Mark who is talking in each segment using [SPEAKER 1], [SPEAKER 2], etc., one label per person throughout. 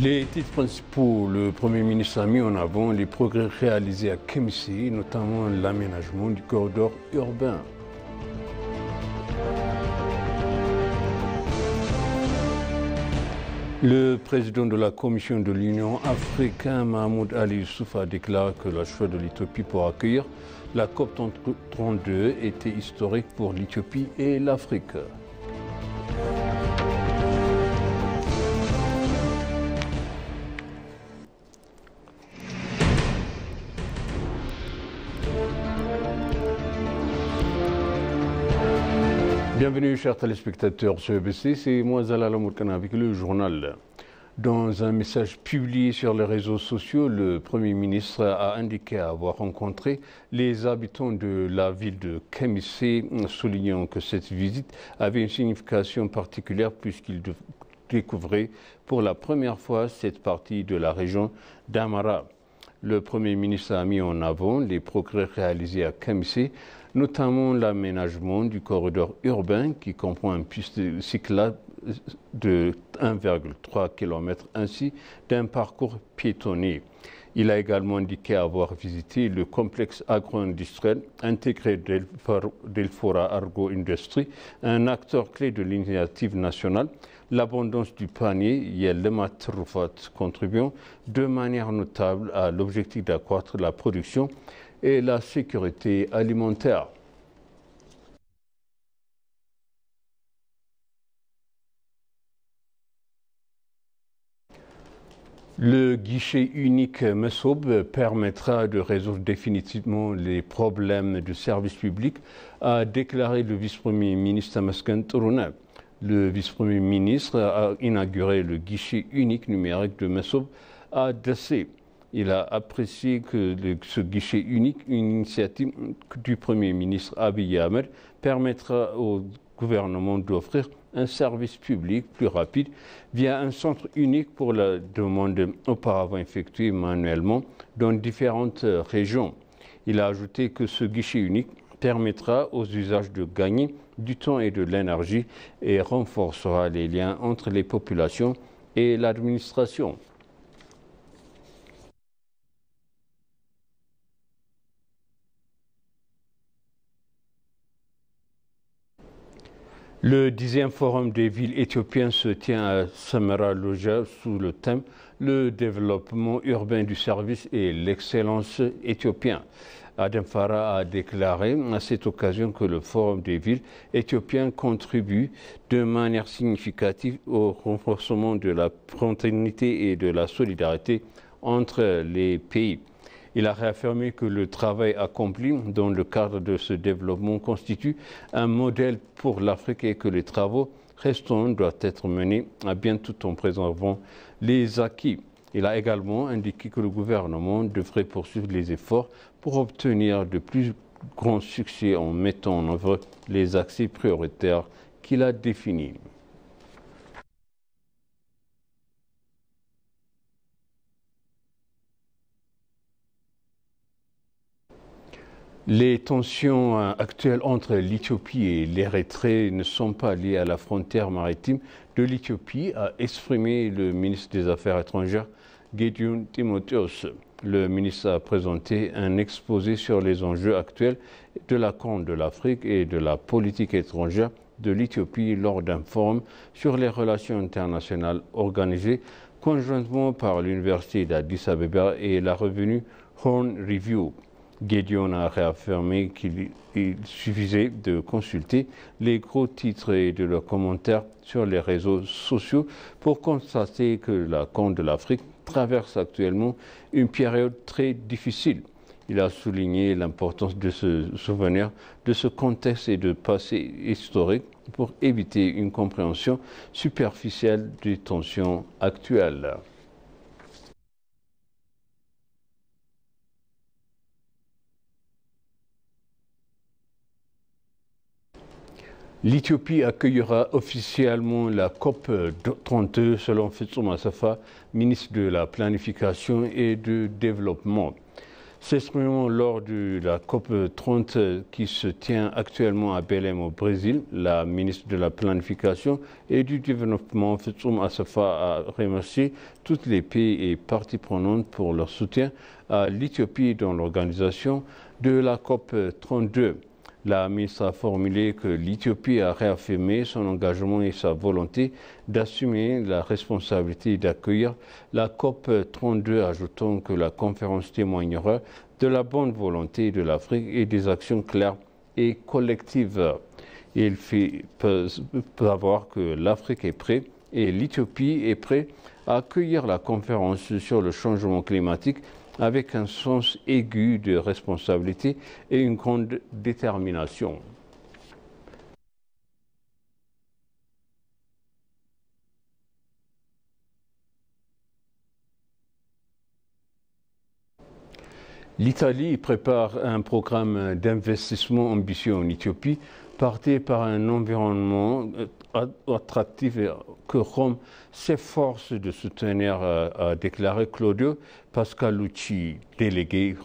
[SPEAKER 1] Les titres principaux, le Premier ministre a mis en avant les progrès réalisés à Kémissi, notamment l'aménagement du corridor urbain. Le président de la Commission de l'Union africaine, Mahmoud Ali Youssouf, a déclaré que le choix de l'Éthiopie pour accueillir la COP32 était historique pour l'Éthiopie et l'Afrique. Bienvenue chers téléspectateurs sur EBC, c'est moi Zalala Mourkana avec le journal. Dans un message publié sur les réseaux sociaux, le Premier ministre a indiqué avoir rencontré les habitants de la ville de Kémissi, soulignant que cette visite avait une signification particulière puisqu'il découvrait pour la première fois cette partie de la région d'Amara. Le Premier ministre a mis en avant les progrès réalisés à Kémissi, notamment l'aménagement du corridor urbain qui comprend une piste cyclable de 1,3 km ainsi d'un parcours piétonnier. Il a également indiqué avoir visité le complexe agro-industriel intégré d'Elfora Argo Industrie, un acteur clé de l'initiative nationale. L'abondance du panier, Yelema Trufat, contribuant de manière notable à l'objectif d'accroître la production et la sécurité alimentaire. Le guichet unique MESOB permettra de résoudre définitivement les problèmes de service public, a déclaré le vice-premier ministre Tamasken Tourouna. Le vice-premier ministre a inauguré le guichet unique numérique de MESOB à Dassé. Il a apprécié que ce guichet unique, une initiative du Premier ministre Abiy Ahmed, permettra au gouvernement d'offrir un service public plus rapide via un centre unique pour la demande auparavant effectuée manuellement dans différentes régions. Il a ajouté que ce guichet unique permettra aux usages de gagner du temps et de l'énergie et renforcera les liens entre les populations et l'administration. Le 10e forum des villes éthiopiennes se tient à Samara Loja sous le thème « Le développement urbain du service et l'excellence éthiopien ». Adem Farah a déclaré à cette occasion que le forum des villes éthiopiennes contribue de manière significative au renforcement de la fraternité et de la solidarité entre les pays. Il a réaffirmé que le travail accompli dans le cadre de ce développement constitue un modèle pour l'Afrique et que les travaux restants doivent être menés à bien tout en préservant les acquis. Il a également indiqué que le gouvernement devrait poursuivre les efforts pour obtenir de plus grands succès en mettant en œuvre les axes prioritaires qu'il a définis. Les tensions actuelles entre l'Éthiopie et l'Érythrée ne sont pas liées à la frontière maritime de l'Éthiopie, a exprimé le ministre des Affaires étrangères Gédéon Timotheos. Le ministre a présenté un exposé sur les enjeux actuels de la Corne de l'Afrique et de la politique étrangère de l'Éthiopie lors d'un forum sur les relations internationales organisé conjointement par l'Université d'Addis Abeba et la revue Horn Review. Gédéon a réaffirmé qu'il suffisait de consulter les gros titres et de leurs commentaires sur les réseaux sociaux pour constater que la Corne de l'Afrique traverse actuellement une période très difficile. Il a souligné l'importance de se souvenir de ce contexte et de passé historique pour éviter une compréhension superficielle des tensions actuelles. L'Éthiopie accueillera officiellement la COP32 selon Fitsum Assefa, ministre de la Planification et du Développement. S'exprimant lors de la COP 30 qui se tient actuellement à Belém au Brésil, la ministre de la Planification et du Développement, Fitsum Assefa, a remercié tous les pays et parties prenantes pour leur soutien à l'Éthiopie dans l'organisation de la COP 32. La ministre a formulé que l'Éthiopie a réaffirmé son engagement et sa volonté d'assumer la responsabilité d'accueillir la COP 32, ajoutant que la conférence témoignera de la bonne volonté de l'Afrique et des actions claires et collectives. Il fait savoir que l'Afrique est prête et l'Éthiopie est prête à accueillir la conférence sur le changement climatique avec un sens aigu de responsabilité et une grande détermination. L'Italie prépare un programme d'investissement ambitieux en Éthiopie, porté par un environnement attractif que Rome s'efforce de soutenir, a déclaré Claudio Pascalucci, délégué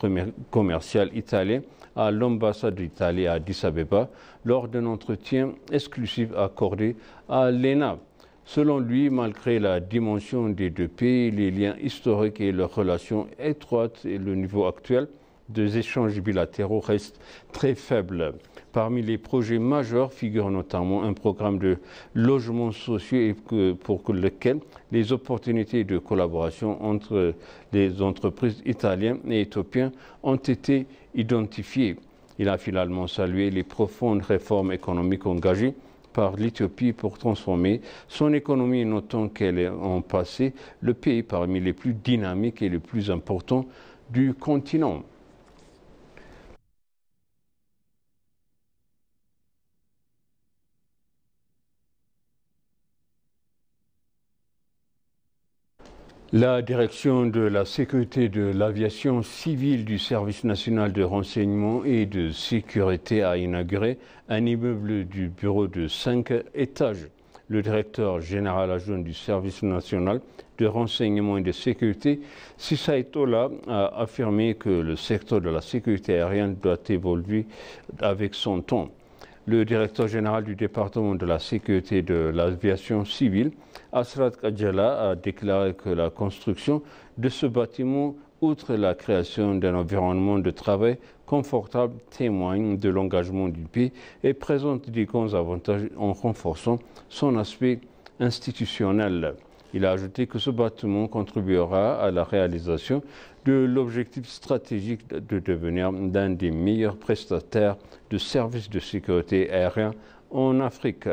[SPEAKER 1] commercial italien à l'ambassade d'Italie à Addis Abeba, lors d'un entretien exclusif accordé à l'ENA. Selon lui, malgré la dimension des deux pays, les liens historiques et leurs relations étroites et le niveau actuel des échanges bilatéraux restent très faibles. Parmi les projets majeurs figure notamment un programme de logements sociaux pour lequel les opportunités de collaboration entre les entreprises italiennes et éthiopiennes ont été identifiées. Il a finalement salué les profondes réformes économiques engagées par l'Éthiopie pour transformer son économie, notant qu'elle est en passé le pays parmi les plus dynamiques et les plus importants du continent. La direction de la sécurité de l'aviation civile du Service national de renseignement et de sécurité a inauguré un immeuble du bureau de 5 étages. Le directeur général adjoint du Service national de renseignement et de sécurité, Sissa Itola, a affirmé que le secteur de la sécurité aérienne doit évoluer avec son temps. Le directeur général du département de la sécurité de l'aviation civile, Asrat Kajala, a déclaré que la construction de ce bâtiment, outre la création d'un environnement de travail confortable, témoigne de l'engagement du pays et présente des grands avantages en renforçant son aspect institutionnel. Il a ajouté que ce bâtiment contribuera à la réalisation de l'objectif stratégique de devenir l'un des meilleurs prestataires de services de sécurité aérienne en Afrique.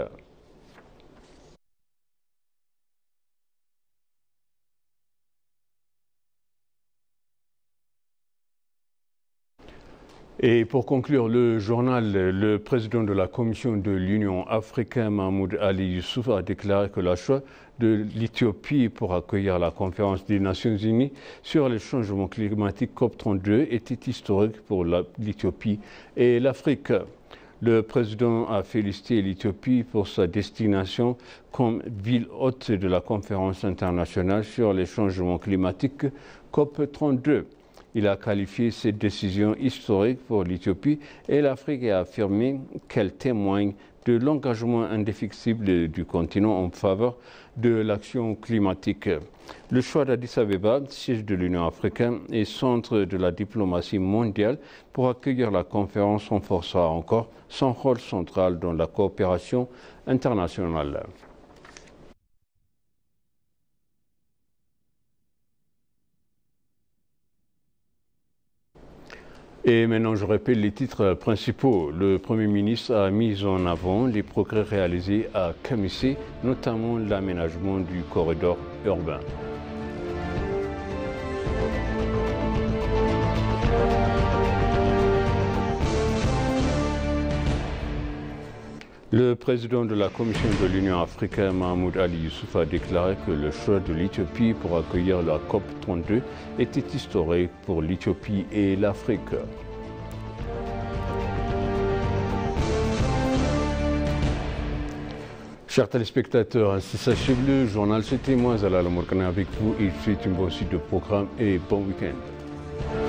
[SPEAKER 1] Et pour conclure le journal, le président de la Commission de l'Union africaine, Mahmoud Ali Youssouf, a déclaré que le choix de l'Éthiopie pour accueillir la conférence des Nations Unies sur le changement climatique COP32 était historique pour l'Éthiopie et l'Afrique. Le président a félicité l'Éthiopie pour sa destination comme ville hôte de la conférence internationale sur les changements climatiques COP32. Il a qualifié cette décision historique pour l'Éthiopie et l'Afrique et a affirmé qu'elle témoigne de l'engagement indéfectible du continent en faveur de l'action climatique. Le choix d'Addis Abeba, siège de l'Union africaine et centre de la diplomatie mondiale pour accueillir la conférence, renforcera encore son rôle central dans la coopération internationale. Et maintenant, je rappelle les titres principaux. Le Premier ministre a mis en avant les progrès réalisés à Kamissé, notamment l'aménagement du corridor urbain. Le président de la Commission de l'Union africaine, Mahmoud Ali Youssouf, a déclaré que le choix de l'Éthiopie pour accueillir la COP32 était historique pour l'Éthiopie et l'Afrique. Chers téléspectateurs, ainsi s'achève le journal. C'était moi, Zalal Mourkana, avec vous. Et je vous souhaite une bonne suite de programme et bon week-end.